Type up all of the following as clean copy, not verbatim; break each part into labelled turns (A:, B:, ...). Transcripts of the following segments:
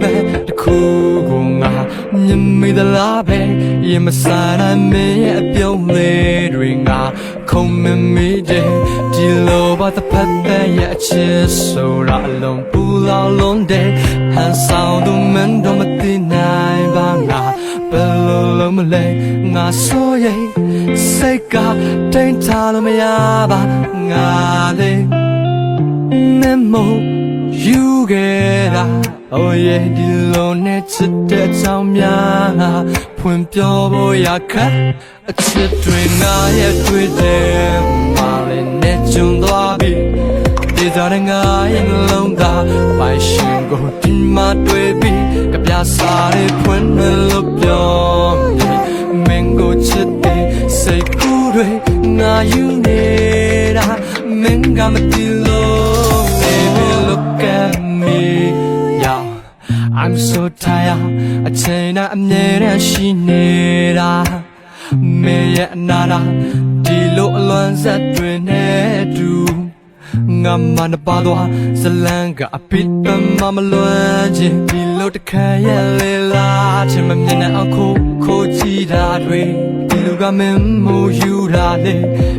A: မဲ့တခုကိုငါမြင်မိသလားပဲရင်မဆိုင်နိုင်မင်းရဲ့အပြုံးလေးတွေငါခုံမမိတယ်ဒီလိုဘာတစ်ဖက်တည်းရဲ့အချစ်ဆိုတာအလုံးပူလောင်လုံးတဲ့ဟန်ဆောင်သူမင်းတို့မသိနိုင်ပါငါဘယ်လိုလုံးမလဲငါဆိုရင်စိတ်ကတိမ်ထားလို့မရပါငါလေးမမို့ယူခဲ့တာ Oh yeah ဒီလိုနဲ့ချစ်တဲ့ကြောင်များဖွင့်ပြောဖို့ရခက်အချစ်တွေငါရဲ့တွေ့တယ်မာလည်းနဲ့ကျုံသွားပြီဒီစားငါရဲ့နှလုံးသားပိုင်ရှင်ကိုဒီမှာတွေ့ပြီကြပြစားတဲ့ဖွင့်လို့ပြောမင်းကိုချစ်တဲ့စိတ်ကူးတွေငါယူနေတာမင်းကမသိလို့ Baby look at me yeah I'm so tired အချိန်နဲ့အမြဲတမ်းရှိနေတာမင်းရဲ့အနာတာဒီလိုအလွန်ဆက်တွင်နေတူငါမနပါတော့ဇလန်ကအပိတမမလွမ်းခြင်းဒီလိုတခါရဲ့လေလာချင်မမြင်တဲ့အခုခိုးကြည့်တာတွေဒီလူကမင်းမို့ယူတာလေ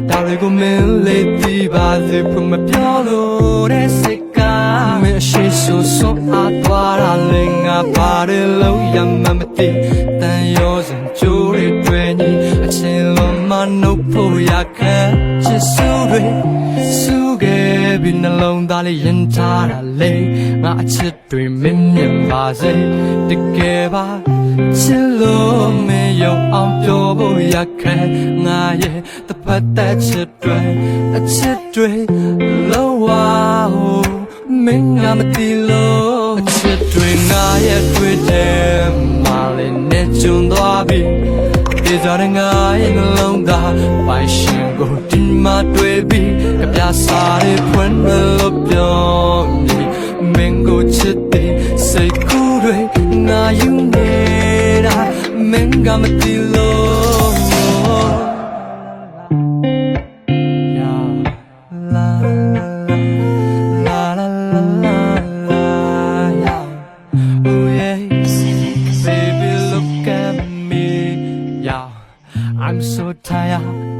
A: ဒါတွေကိုမင်းလေးသိပါစေဖွင့်မပြောလို့တဲ့စိတ်ကမင်းရှိဆိုဆုံးအားသွားတာလေငါပါတယ်လို့ရမှမသိတန်ရောစံကြိုးတွေညီအချင်းလုံးမနှုတ်ဖို့ရခဲ့ချစ်စိုးတွေစုခဲ့ပြီးနှလုံးသားလေးရင်ထားတာလေငါအချစ်တွေမင်းမြင်ပါစေတကယ်ပါချစ်လို့မရုံအောင်ပြောဖို့ရခဲ့ငါရဲ့တပတ်သက်ချစ်တွေအချစ်တွေလောဝါမင်းကမသိလို့အချစ်တွေငါရဲ့တွေ့တယ်မာလည်းနဲ့ကျုံသွားပြီဒီစားငါရဲ့နှလုံးသားပိုင်ရှင်ကိုဒီမှာတွေ့ပြီကြပြစားတဲ့ဖွင့်လို့ပြောမင်းကိုချစ်တဲ့စိတ်ကူးတွေငါယူနေတာမင်းကမသိလို့ Yeah la la la la la la yeah oh yeah baby look at me yeah I'm so tired